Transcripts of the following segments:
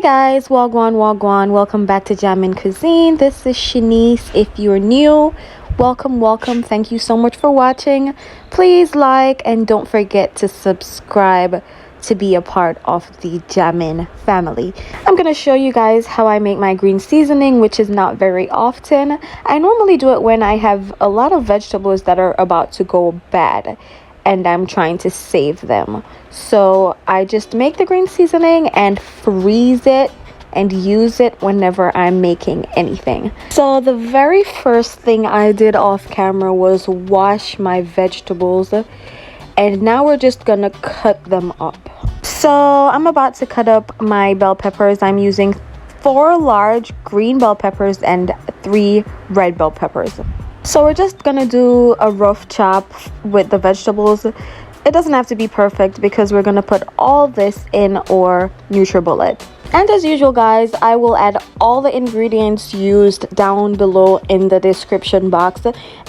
Hey guys, wagwan, welcome back to Jamaican Cuisine. This is Shanice. If you're new, welcome. Thank you so much for watching. Please like and don't forget to subscribe to be a part of the Jamaican family. I'm gonna show you guys how I make my green seasoning, which is not very often. I normally do it when I have a lot of vegetables that are about to go bad and I'm trying to save them. So I just make the green seasoning and freeze it and use it whenever I'm making anything. So the very first thing I did off camera was wash my vegetables, and now we're just gonna cut them up. So I'm about to cut up my bell peppers. I'm using 4 large green bell peppers and 3 red bell peppers. So we're just gonna do a rough chop with the vegetables. It doesn't have to be perfect because we're gonna put all this in our NutriBullet. And as usual guys, I will add all the ingredients used down below in the description box,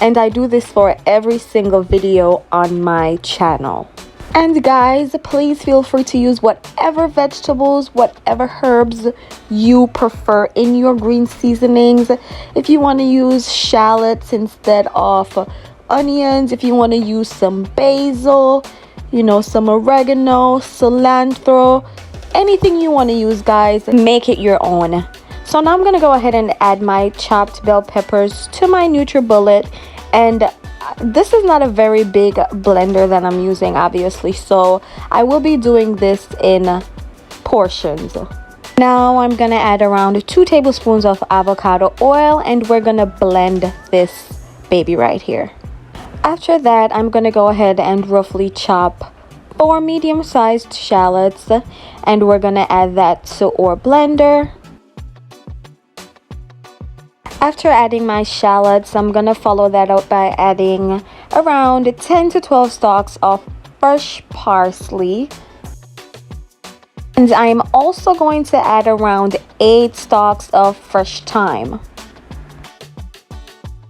and I do this for every single video on my channel. And guys, please feel free to use whatever vegetables, whatever herbs you prefer in your green seasonings. If you want to use shallots instead of onions, if you want to use some basil, some oregano, cilantro, anything you want to use guys, make it your own. So now I'm going to go ahead and add my chopped bell peppers to my NutriBullet, and this is not a very big blender that I'm using obviously, so I will be doing this in portions. Now I'm gonna add around 2 tablespoons of avocado oil, and we're gonna blend this baby right here. After that, I'm gonna go ahead and roughly chop 4 medium-sized shallots, and we're gonna add that to our blender. After adding my shallots, I'm gonna follow that up by adding around 10 to 12 stalks of fresh parsley. And I'm also going to add around 8 stalks of fresh thyme.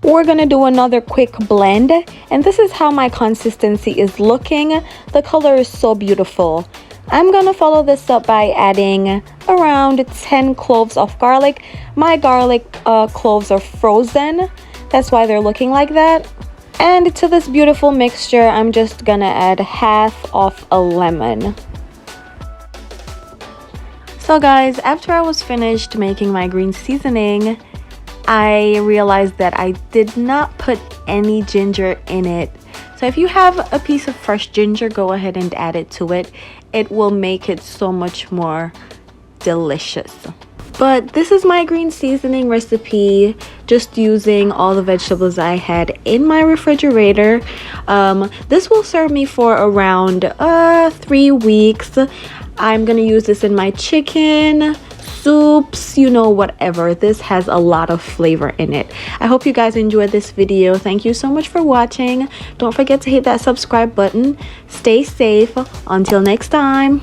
We're gonna do another quick blend, and this is how my consistency is looking. The color is so beautiful. I'm gonna follow this up by adding around 10 cloves of garlic. My garlic cloves are frozen, that's why they're looking like that. And to this beautiful mixture, I'm just gonna add half of a lemon. So guys, after I was finished making my green seasoning, I realized that I did not put any ginger in it. So if you have a piece of fresh ginger, go ahead and add it to it. It will make it so much more delicious. But this is my green seasoning recipe, just using all the vegetables I had in my refrigerator. This will serve me for around 3 weeks. I'm gonna use this in my chicken, soups, whatever. This has a lot of flavor in it. I hope you guys enjoyed this video. Thank you so much for watching. Don't forget to hit that subscribe button. Stay safe. Until next time.